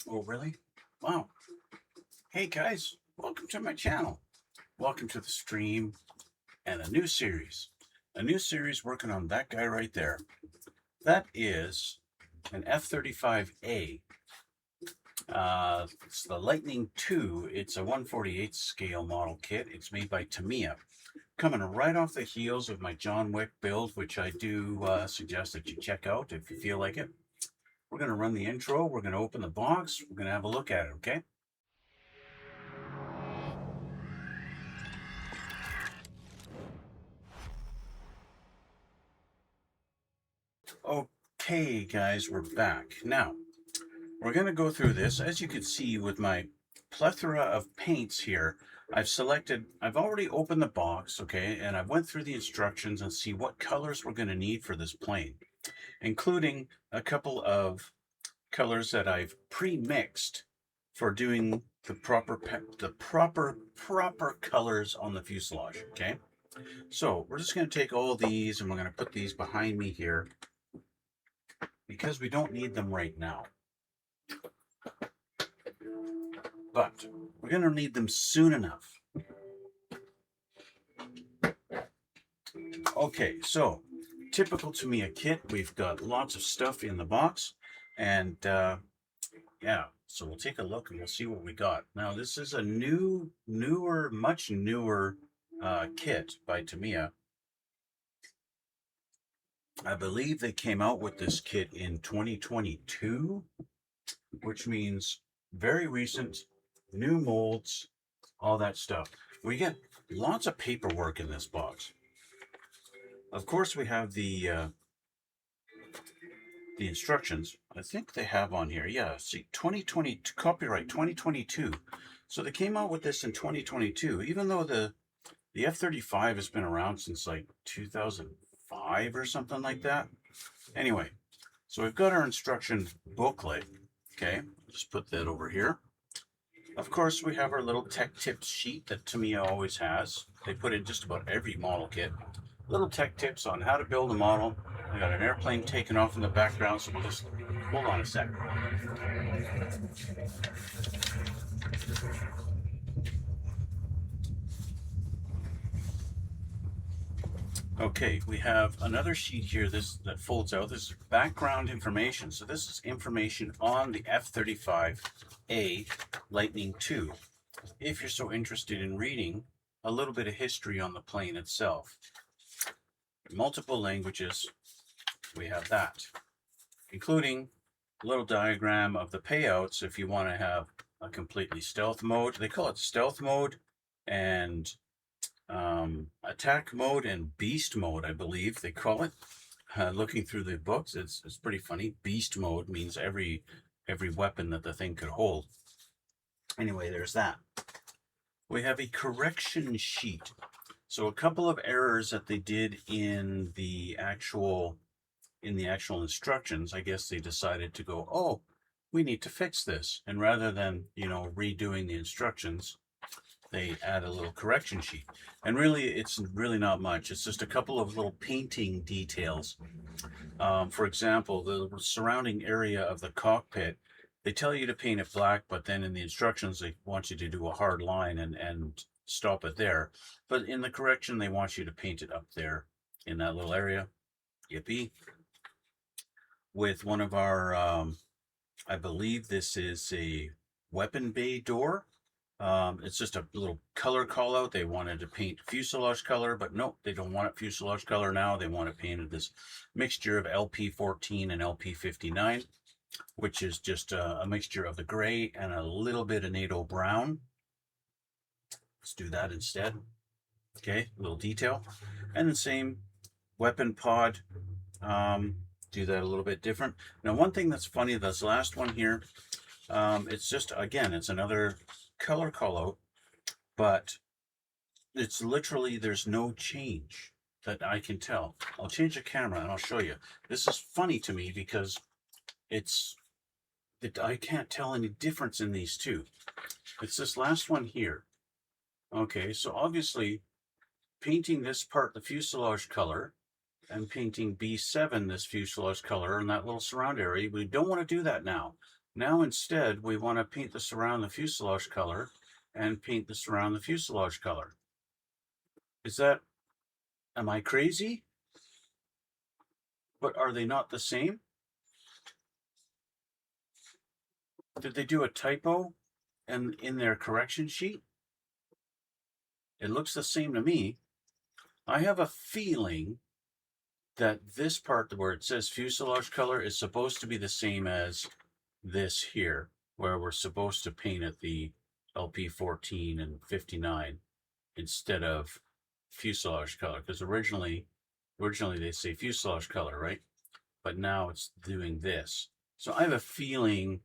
Oh, really? Wow. Hey, guys, welcome to my channel. Welcome to the stream and a new series. A new series working on that guy right there. That is an F-35A. It's the Lightning II. It's a 1/48 scale model kit. It's made by Tamiya. Coming right off the heels of my John Wick build, which I do suggest that you check out if you feel like it. We're going to run the intro. We're going to open the box. We're going to have a look at it, okay? Okay, guys, we're back. Now, we're going to go through this. As you can see with my plethora of paints here, I've already opened the box, okay, and I went through the instructions and see what colors we're going to need for this plane, including a couple of colors that I've pre-mixed for doing the proper colors on the fuselage, okay? So we're just going to take all these and we're going to put these behind me here because we don't need them right now. But we're going to need them soon enough. Okay, so typical Tamiya kit, we've got lots of stuff in the box, and yeah, so we'll take a look and we'll see what we got. Now, this is a much newer kit by Tamiya. I believe they came out with this kit in 2022, which means very recent, new molds, all that stuff. We get lots of paperwork in this box. Of course, we have the instructions. I think they have on here. Yeah, see, 2020 copyright 2022. So they came out with this in 2022, even though the F-35 has been around since like 2005 or something like that. Anyway, so we've got our instruction booklet. Okay, just put that over here. Of course, we have our little tech tips sheet that Tamiya always has. They put in just about every model kit. Little tech tips on how to build a model. I got an airplane taking off in the background, so we'll just hold on a sec. Okay, we have another sheet here that folds out. This is background information. So this is information on the F-35A Lightning II. If you're so interested in reading a little bit of history on the plane itself. Multiple languages, we have that, including a little diagram of the payouts if you want to have a completely stealth mode. They call it stealth mode and attack mode and beast mode, I believe they call it. Looking through the books, it's pretty funny. Beast mode means every weapon that the thing could hold. Anyway, there's that. We have a correction sheet. So a couple of errors that they did in the actual instructions, I guess they decided to go, oh, we need to fix this. And rather than, redoing the instructions, they add a little correction sheet. And really, it's really not much. It's just a couple of little painting details. For example, the surrounding area of the cockpit, they tell you to paint it black, but then in the instructions, they want you to do a hard line and stop it there. But in the correction, they want you to paint it up there in that little area. Yippee. With one of our, I believe this is a weapon bay door. It's just a little color call out. They wanted to paint fuselage color, but nope, they don't want it fuselage color now. They want it painted this mixture of LP14 and LP59, which is just a mixture of the gray and a little bit of NATO brown. Let's do that instead. Okay, a little detail. And the same weapon pod. Do that a little bit different. Now, one thing that's funny, this last one here, it's just, again, it's another color call out, but it's literally, there's no change that I can tell. I'll change the camera and I'll show you. This is funny to me because I can't tell any difference in these two. It's this last one here. Okay, so obviously painting this part the fuselage color and painting B7 this fuselage color in that little surround area, we don't want to do that now. Now instead, we want to paint this around the fuselage color and paint this around the fuselage color. Am I crazy? But are they not the same? Did they do a typo in their correction sheet? It looks the same to me. I have a feeling that this part where it says fuselage color is supposed to be the same as this here, where we're supposed to paint it the LP14 and 59 instead of fuselage color, because originally they say fuselage color, right? But now it's doing this. So I have a feeling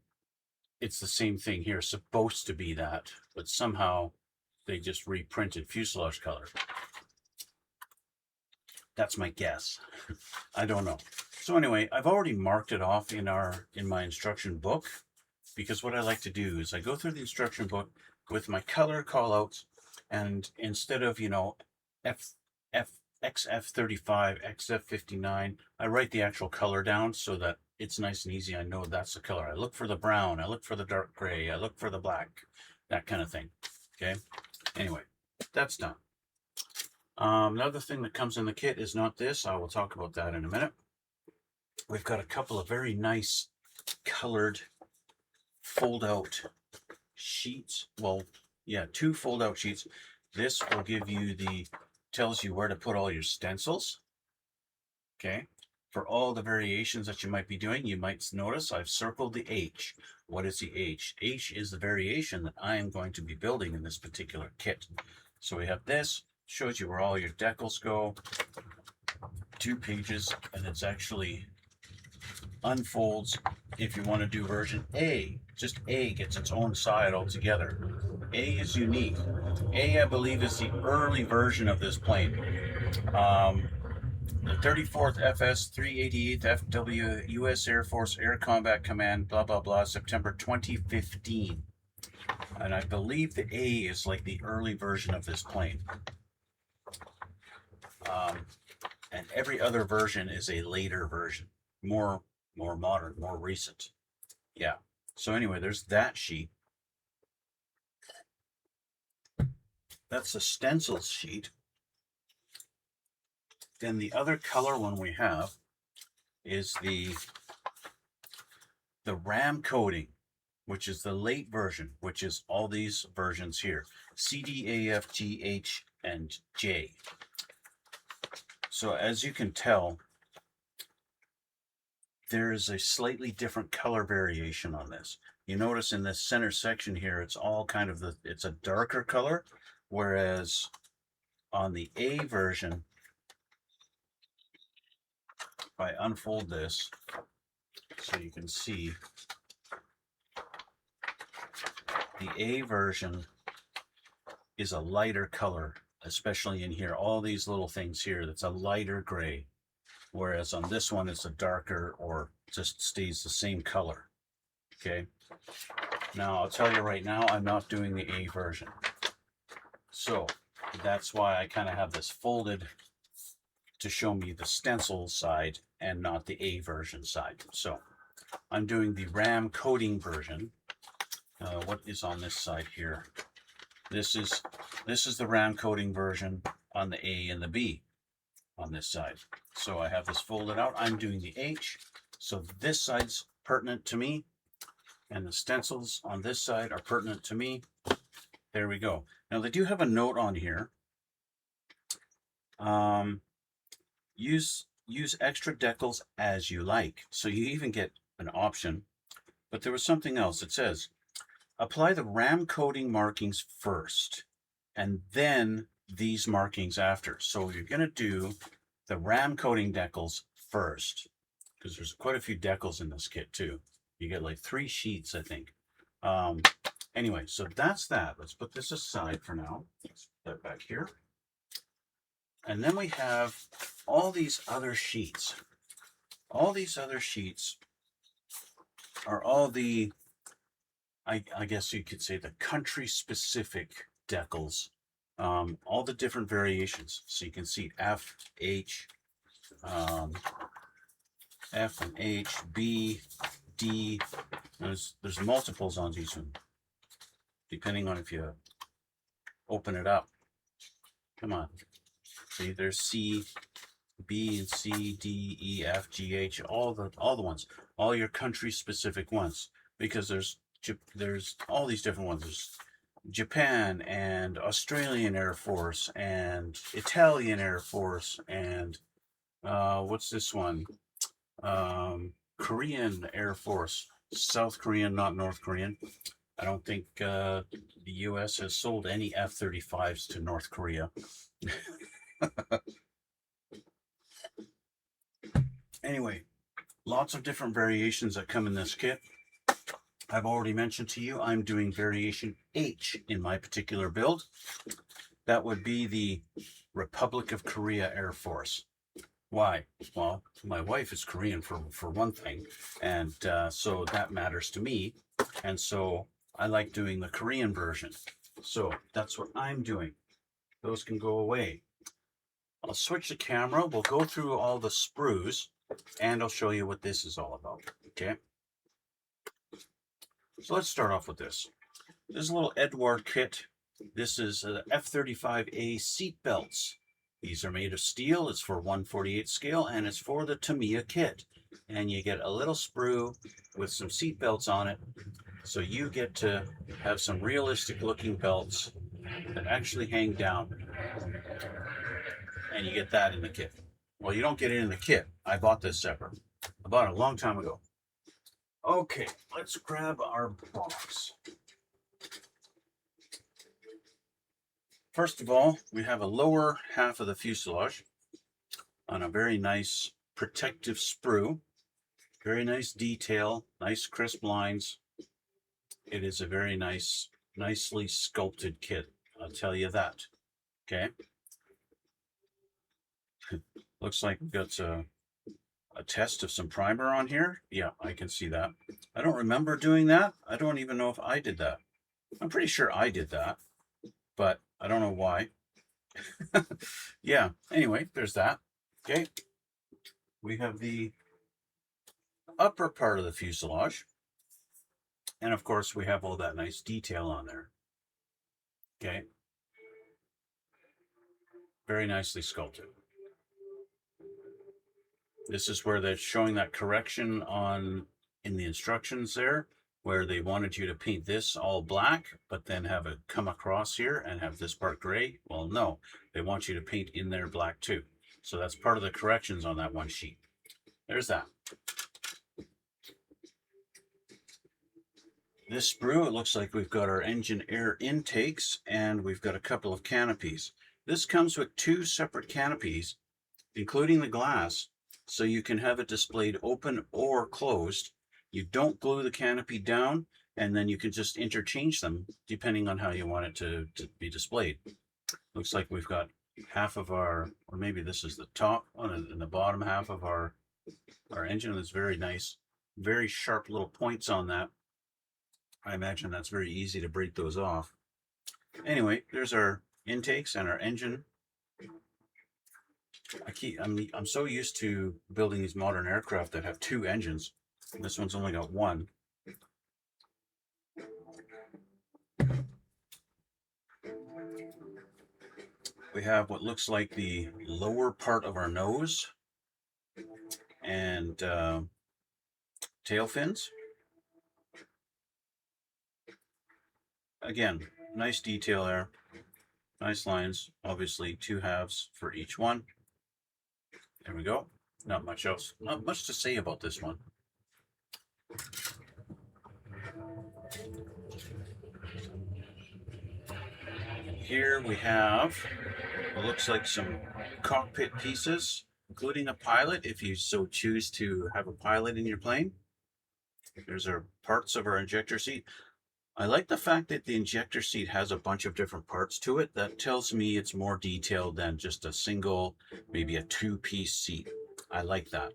it's the same thing here, supposed to be that, but somehow they just reprinted fuselage color. That's my guess. I don't know. So anyway, I've already marked it off in my instruction book, because what I like to do is I go through the instruction book with my color callouts, and instead of, XF35, XF59, I write the actual color down so that it's nice and easy. I know that's the color. I look for the brown, I look for the dark gray, I look for the black, that kind of thing. Okay. Anyway, that's done. Another thing that comes in the kit is not this. I will talk about that in a minute. We've got a couple of very nice colored fold-out sheets. Well, yeah, 2 fold-out sheets. This will tells you where to put all your stencils. Okay. For all the variations that you might be doing, you might notice I've circled the H. What is the H? H is the variation that I am going to be building in this particular kit. So we have this, shows you where all your decals go. 2 pages, and it's actually unfolds if you want to do version A. Just A gets its own side altogether. A is unique. A, I believe, is the early version of this plane. The 34th FS 388th FW U.S. Air Force Air Combat Command, blah, blah, blah, September 2015. And I believe the A is like the early version of this plane. And every other version is a later version, more modern, more recent. Yeah. So anyway, there's that sheet. That's the stencils sheet. Then the other color one we have is the RAM coating, which is the late version, which is all these versions here: C, D, A, F, G, H, and J. So as you can tell, there is a slightly different color variation on this. You notice in this center section here, it's all kind of it's a darker color, whereas on the A version, if I unfold this so you can see, the A version is a lighter color, especially in here. All these little things here, that's a lighter gray. Whereas on this one, it's a darker, or just stays the same color. Okay. Now, I'll tell you right now, I'm not doing the A version. So that's why I kind of have this folded to show me the stencil side and not the A version side. So I'm doing the RAM coating version. What is on this side here? This is the RAM coating version on the A and the B on this side. So I have this folded out. I'm doing the H. So this side's pertinent to me, and the stencils on this side are pertinent to me. There we go. Now they do have a note on here. Use extra decals as you like. So you even get an option. But there was something else. It says, apply the RAM coating markings first, and then these markings after. So you're going to do the RAM coating decals first, because there's quite a few decals in this kit too. You get like 3 sheets, I think. Anyway, so that's that. Let's put this aside for now. Let's put that back here. And then we have all these other sheets. All these other sheets are all the, I guess you could say, the country-specific decals. All the different variations. So you can see F, H, F and H, B, D. There's multiples on each one, depending on if you open it up. Come on. See, there's C, B, and C, D, E, F, G, H, all the ones, all your country specific ones, because there's all these different ones. There's Japan and Australian Air Force and Italian Air Force and what's this one? Korean Air Force, South Korean, not North Korean. I don't think the U.S. has sold any F-35s to North Korea. Anyway, lots of different variations that come in this kit. I've already mentioned to you I'm doing variation H in my particular build. That would be the Republic of Korea Air Force. Why? Well, my wife is Korean for one thing, and so that matters to me, and so I like doing the Korean version. So that's what I'm doing. Those can go away. I'll switch the camera. We'll go through all the sprues, and I'll show you what this is all about. Okay? So let's start off with this. This is a little Edward kit. This is F-35A seat belts. These are made of steel. It's for 1/48 scale, and it's for the Tamiya kit. And you get a little sprue with some seat belts on it. So you get to have some realistic looking belts that actually hang down. And you get that in the kit. Well, you don't get it in the kit. I bought this separate. I bought it a long time ago. Okay, let's grab our box. First of all, we have a lower half of the fuselage on a very nice protective sprue. Very nice detail, nice crisp lines. It is a very nicely sculpted kit, I'll tell you that. Okay. Looks like we've got a test of some primer on here. Yeah, I can see that. I don't remember doing that. I don't even know if I did that. I'm pretty sure I did that, but I don't know why. Yeah, anyway, there's that. Okay. We have the upper part of the fuselage. And of course, we have all that nice detail on there. Okay. Very nicely sculpted. This is where they're showing that correction in the instructions there, where they wanted you to paint this all black, but then have it come across here and have this part gray. Well, no, they want you to paint in there black too. So that's part of the corrections on that one sheet. There's that. This sprue, it looks like we've got our engine air intakes and we've got a couple of canopies. This comes with 2 separate canopies, including the glass, so you can have it displayed open or closed. You don't glue the canopy down, and then you can just interchange them depending on how you want it to be displayed. Looks like we've got half of our, or maybe this is the top one, and the bottom half of our engine is very nice. Very sharp little points on that. I imagine that's very easy to break those off. Anyway, there's our intakes and our engine. I'm so used to building these modern aircraft that have 2 engines. This one's only got 1. We have what looks like the lower part of our nose and tail fins. Again, nice detail there. Nice lines. Obviously 2 halves for each one. There we go. Not much else. Not much to say about this one. Here we have what looks like some cockpit pieces, including a pilot, if you so choose to have a pilot in your plane. There's our parts of our injector seat. I like the fact that the injector seat has a bunch of different parts to it. That tells me it's more detailed than just a single, maybe a 2-piece seat. I like that.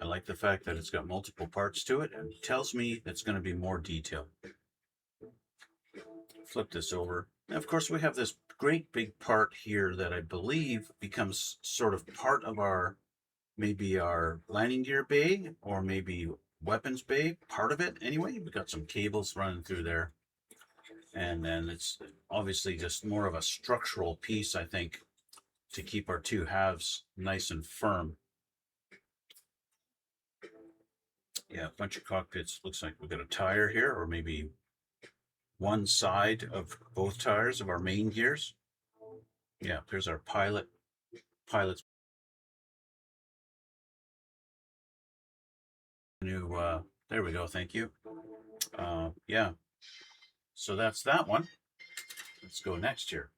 I like the fact that it's got multiple parts to it, and it tells me it's going to be more detailed. Flip this over. And of course, we have this great big part here that I believe becomes sort of part of our, maybe our landing gear bay, or maybe weapons bay, part of it anyway. We got some cables running through there. And then it's obviously just more of a structural piece, I think, to keep our two halves nice and firm. Yeah, a bunch of cockpits. Looks like we got a tire here, or maybe one side of both tires of our main gears. Yeah, there's our pilot's new, there we go, thank you. Yeah, so that's that one. Let's go next here.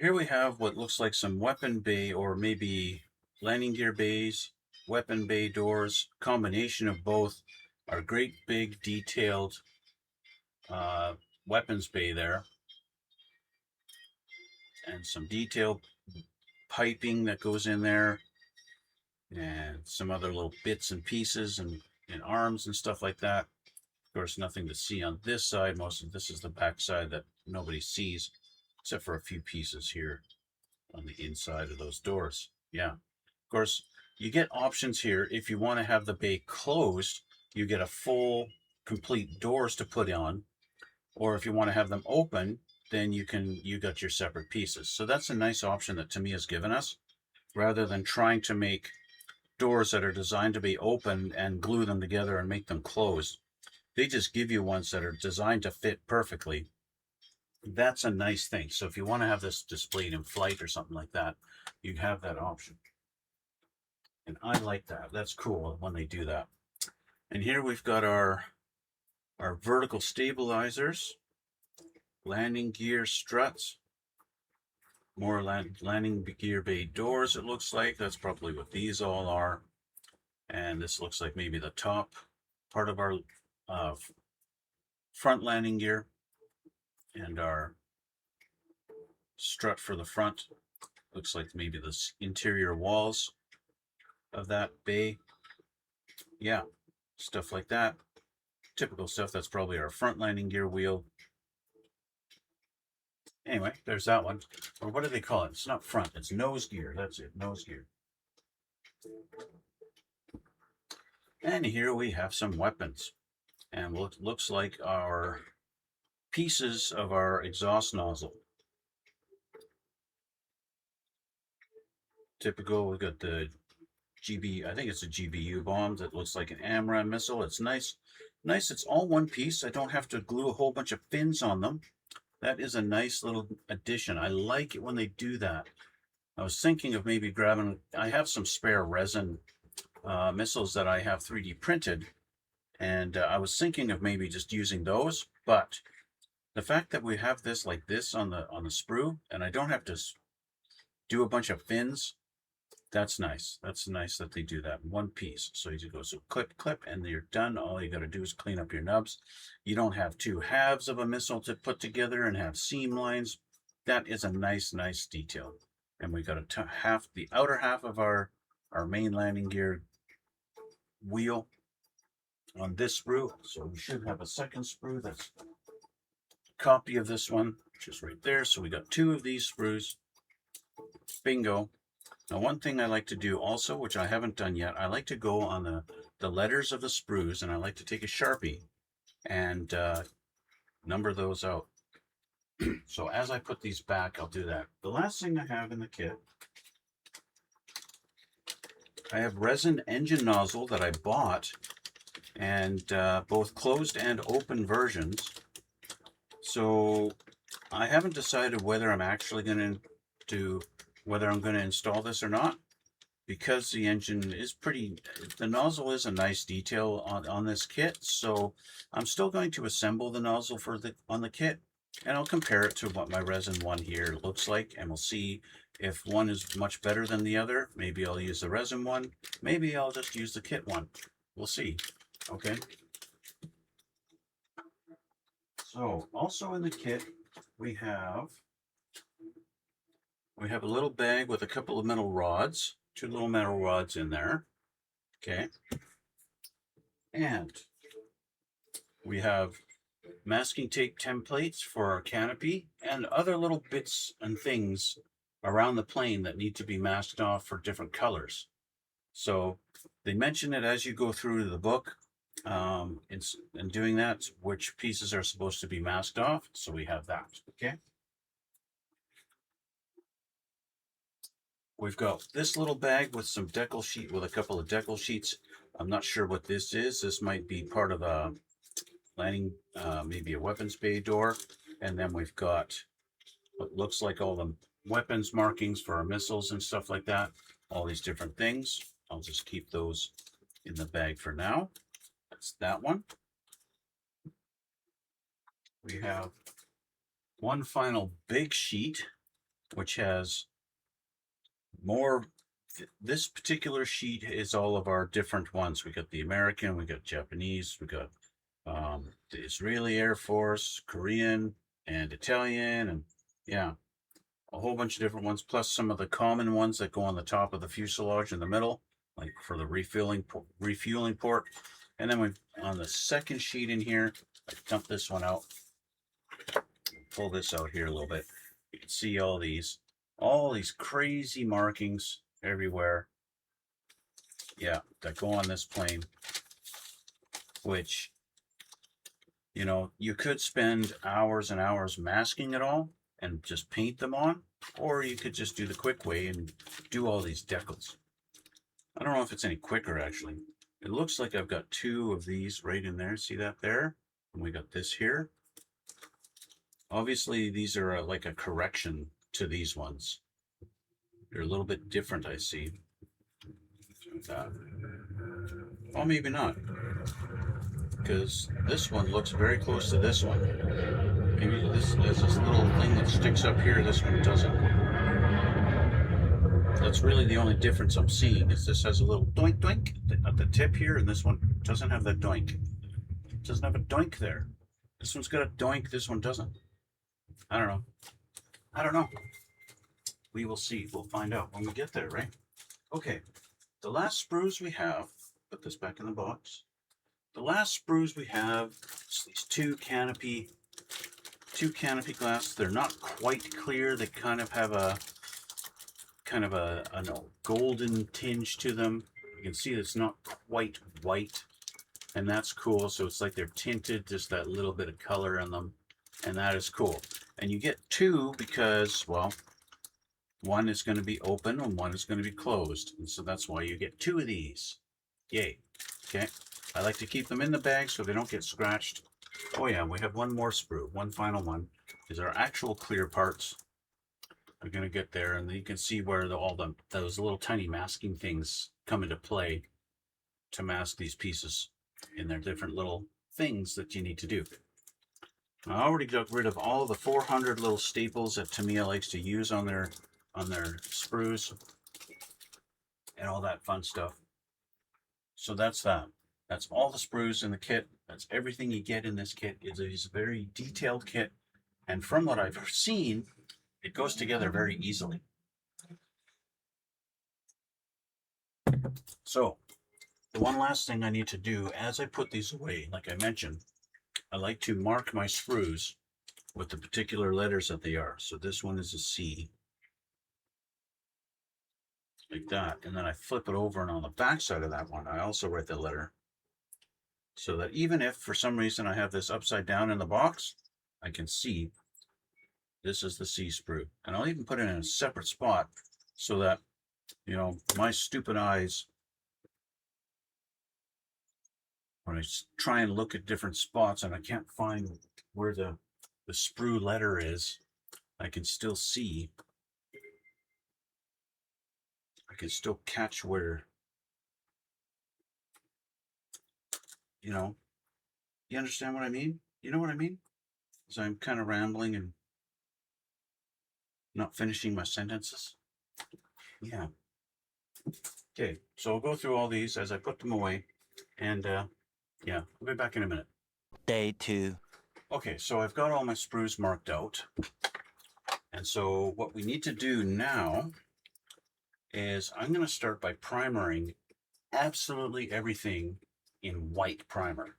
Here we have what looks like some weapon bay or maybe landing gear bays, weapon bay doors, combination of both. Our great big detailed weapons bay there, and some detailed piping that goes in there, and some other little bits and pieces and arms and stuff like that. Of course, nothing to see on this side. Most of this is the back side that nobody sees, except for a few pieces here on the inside of those doors. Yeah. Of course, you get options here. If you want to have the bay closed, you get a full, complete doors to put on. Or if you want to have them open, then you got your separate pieces. So that's a nice option that Tamiya has given us, rather than trying to make doors that are designed to be open and glue them together and make them closed. They just give you ones that are designed to fit perfectly. That's a nice thing. So if you want to have this displayed in flight or something like that, you have that option. And I like that. That's cool when they do that. And here we've got our vertical stabilizers, landing gear struts, more landing gear bay doors, it looks like. That's probably what these all are. And this looks like maybe the top part of our front landing gear, and our strut for the front. Looks like maybe the interior walls of that bay. Yeah, stuff like that. Typical stuff. That's probably our front landing gear wheel. Anyway, there's that one. Or what do they call it? It's not front, it's nose gear. That's it, nose gear. And here we have some weapons. And what looks like our pieces of our exhaust nozzle. Typical, we've got the I think it's a GBU bomb that looks like an AMRAAM missile. It's nice. It's all one piece. I don't have to glue a whole bunch of fins on them. That is a nice little addition. I like it when they do that. I was thinking of maybe grabbing, I have some spare resin missiles that I have 3D printed, and I was thinking of maybe just using those, but the fact that we have this like this on the sprue, and I don't have to do a bunch of fins, that's nice. That's nice that they do that in one piece. So you just go, so clip, and you're done. All you got to do is clean up your nubs. You don't have two halves of a missile to put together and have seam lines. That is a nice detail. And we got the outer half of our main landing gear wheel on this sprue. So we should have a second sprue that's a copy of this one, which is right there. So we got two of these sprues. Bingo. Now, one thing I like to do also, which I haven't done yet, I like to go on the letters of the sprues, and I like to take a Sharpie and number those out. So as I put these back, I'll do that. The last thing I have in the kit, I have resin engine nozzle that I bought, and both closed and open versions. So I haven't decided whether I'm actually going to install this or not, because the engine is the nozzle is a nice detail on this kit. So I'm still going to assemble the nozzle on the kit, and I'll compare it to what my resin one here looks like, and we'll see if one is much better than the other. Maybe I'll use the resin one, maybe I'll just use the kit one. We'll see. Okay. So also in the kit, we have a little bag with a couple of metal rods, two little metal rods in there. Okay. And we have masking tape templates for our canopy and other little bits and things around the plane that need to be masked off for different colors. So they mention it as you go through the book. In doing that, which pieces are supposed to be masked off. So we have that. Okay. We've got this little bag with some decal sheet, with a couple of decal sheets. I'm not sure what this is. This might be part of a landing, maybe a weapons bay door. And then we've got what looks like all the weapons markings for our missiles and stuff like that. All these different things. I'll just keep those in the bag for now. That's that one. We have one final big sheet, which has more. This particular sheet is all of our different ones. We got the American, we got Japanese, we got the Israeli Air Force, Korean, and Italian, and yeah, a whole bunch of different ones, plus some of the common ones that go on the top of the fuselage in the middle, like for the refueling port. And then we've on the second sheet in here, I dump this one out, pull this out here a little bit. You can see all these crazy markings everywhere. Yeah, that go on this plane, which, you know, you could spend hours and hours masking it all and just paint them on, or you could just do the quick way and do all these decals. I don't know if it's any quicker, actually. It looks like I've got two of these right in there. See that there? And we got this here. Obviously, these are like a correction to these ones. They're a little bit different, I see. Well, maybe not, because this one looks very close to this one. Maybe this has this little thing that sticks up here. This one doesn't. That's really the only difference I'm seeing, is this has a little doink doink at the tip here, and this one doesn't have that doink. It doesn't have a doink there. This one's got a doink, this one doesn't. I don't know. I don't know. We will see. We'll find out when we get there, right? Okay. The last sprues we have, put this back in the box. The last sprues we have is these two canopy glass. They're not quite clear. They kind of have a golden tinge to them. You can see it's not quite white, and that's cool. So it's like they're tinted, just that little bit of color in them, and that is cool. And you get two because, well, one is going to be open and one is going to be closed, and so that's why you get two of these. Yay. Okay. I like to keep them in the bag so they don't get scratched. Oh yeah, we have one more sprue. One final one is our actual clear parts. We're going to get there, and you can see where those little tiny masking things come into play to mask these pieces in their different little things that you need to do. I already got rid of all the 400 little staples that Tamiya likes to use on their sprues and all that fun stuff. So that's that. That's all the sprues in the kit. That's everything you get in this kit. It is a very detailed kit, and from what I've seen, it goes together very easily. So the one last thing I need to do as I put these away, like I mentioned, I like to mark my sprues with the particular letters that they are. So this one is a C, like that. And then I flip it over, and on the back side of that one, I also write the letter, so that even if for some reason I have this upside down in the box, I can see this is the C sprue. And I'll even put it in a separate spot so that, you know, my stupid eyes, when I try and look at different spots and I can't find where the sprue letter is, I can still see. I can still catch where, you know, you understand what I mean? You know what I mean? So I'm kind of rambling and not finishing my sentences. Yeah. Okay, so I'll go through all these as I put them away, and yeah, I'll be back in a minute. Day 2. Okay, so I've got all my sprues marked out, and so what we need to do now is I'm going to start by primering absolutely everything in white primer.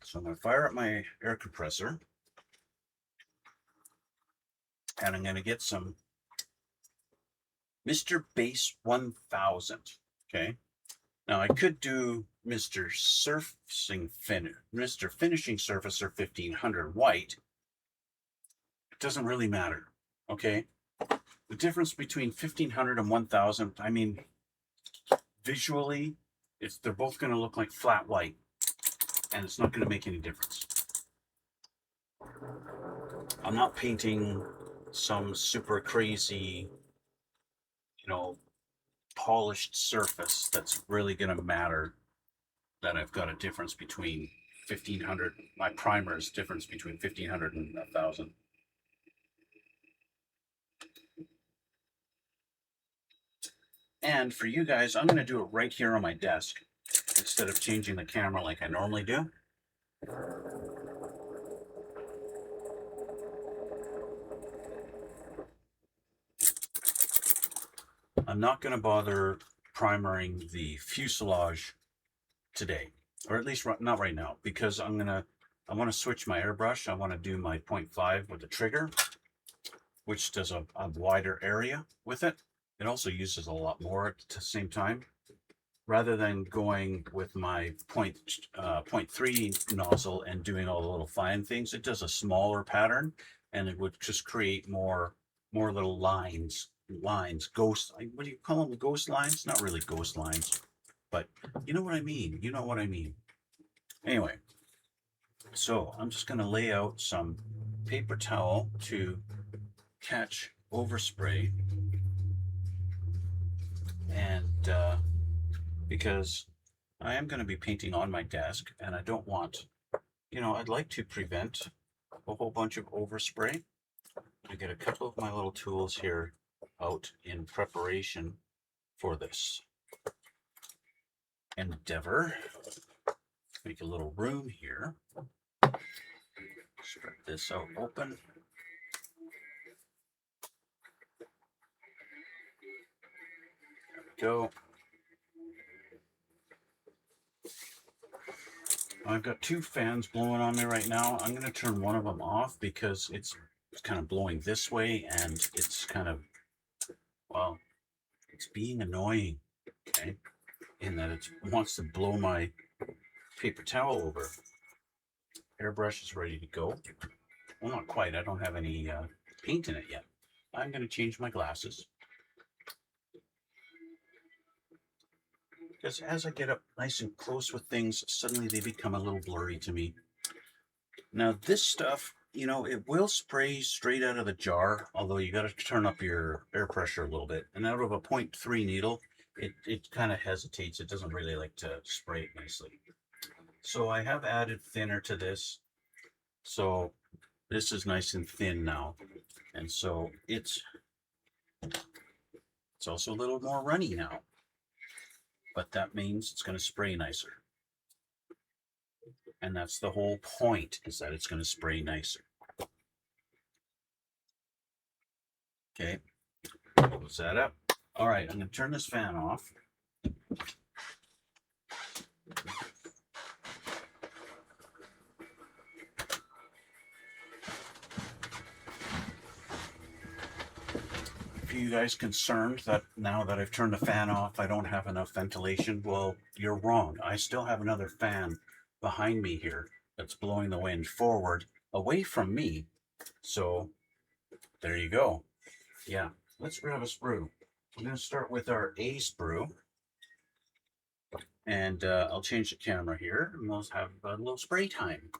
So I'm going to fire up my air compressor. and I'm going to get some Mr. Base 1000. Okay. Now I could do Mr. Finishing Surfacer 1500 white. It doesn't really matter. Okay. The difference between 1500 and 1000, I mean, visually, they're both going to look like flat white, and it's not going to make any difference. I'm not painting some super crazy, polished surface that's really going to matter, that I've got a difference between 1500. My primer is difference between 1500 and 1000. And for you guys, I'm going to do it right here on my desk instead of changing the camera like I normally do. I'm not going to bother primering the fuselage today, or at least not right now, because I want to switch my airbrush. I want to do my 0.5 with the trigger, which does a wider area with it. It also uses a lot more at the same time, rather than going with my 0.3 nozzle and doing all the little fine things. It does a smaller pattern, and it would just create more little lines, ghost, what do you call them, ghost lines? Not really ghost lines, but you know what I mean. You know what I mean. Anyway, so I'm just going to lay out some paper towel to catch overspray, and because I am going to be painting on my desk, and I don't want, I'd like to prevent a whole bunch of overspray. I get a couple of my little tools here out in preparation for this endeavor. Make a little room here. Spread this out open. There we go. I've got two fans blowing on me right now. I'm going to turn one of them off because it's kind of blowing this way, and it's kind of, well, it's being annoying, okay, in that it wants to blow my paper towel over. Airbrush is ready to go. Well, not quite. I don't have any paint in it yet. I'm going to change my glasses, because as I get up nice and close with things, suddenly they become a little blurry to me. Now this stuff, it will spray straight out of the jar, although you got to turn up your air pressure a little bit. And out of a 0.3 needle, it kind of hesitates. It doesn't really like to spray it nicely. So I have added thinner to this. So this is nice and thin now. And so it's also a little more runny now. But that means it's going to spray nicer. And that's the whole point, is that it's going to spray nicer. Okay, close that up. All right, I'm going to turn this fan off. If you guys concerned that now that I've turned the fan off, I don't have enough ventilation, well, you're wrong. I still have another fan behind me here that's blowing the wind forward away from me. So there you go. Yeah, let's grab a sprue. I'm going to start with our A sprue, and I'll change the camera here, and we'll have a little spray time.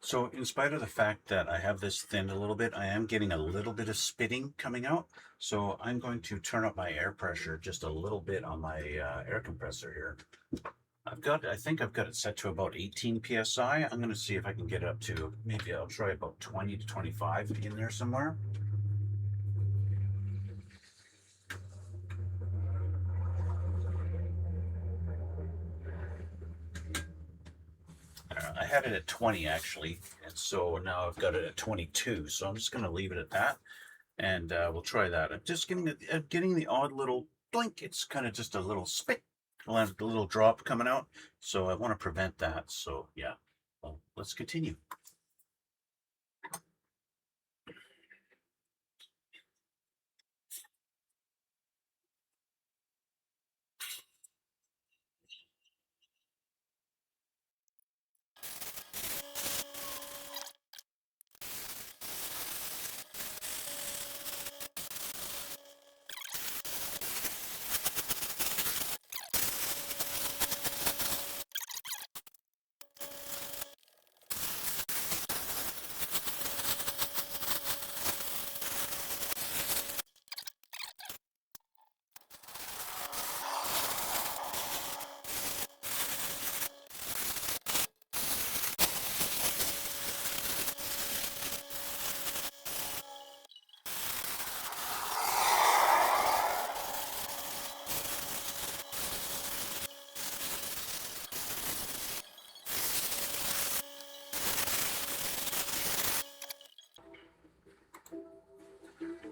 So in spite of the fact that I have this thinned a little bit, I am getting a little bit of spitting coming out. So I'm going to turn up my air pressure just a little bit on my air compressor here. I think I've got it set to about 18 PSI. I'm going to see if I can get it up to, maybe I'll try about 20 to 25 in there somewhere. I had it at 20 actually, and so now I've got it at 22. So I'm just going to leave it at that, and we'll try that. I'm just getting the odd little blink. It's kind of just a little spit, a little drop coming out. So I want to prevent that. So yeah, well, let's continue.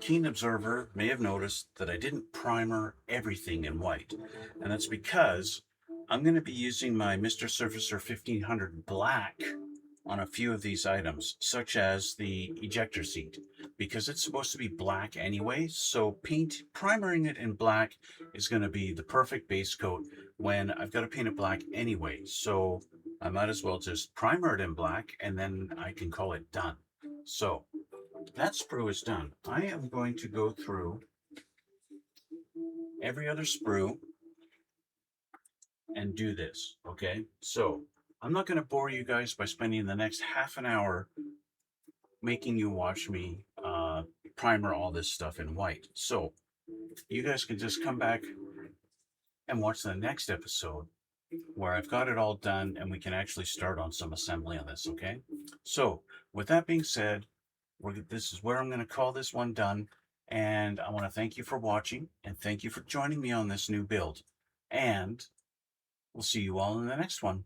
Keen observer may have noticed that I didn't primer everything in white, and that's because I'm going to be using my Mr. Surfacer 1500 black on a few of these items, such as the ejector seat, because it's supposed to be black anyway. So primering it in black is going to be the perfect base coat when I've got to paint it black anyway. So I might as well just primer it in black and then I can call it done. So that sprue is done. I am going to go through every other sprue and do this, okay? So I'm not going to bore you guys by spending the next half an hour making you watch me primer all this stuff in white. So you guys can just come back and watch the next episode where I've got it all done and we can actually start on some assembly on this, okay? So with that being said, this is where I'm going to call this one done. And I want to thank you for watching and thank you for joining me on this new build. And we'll see you all in the next one.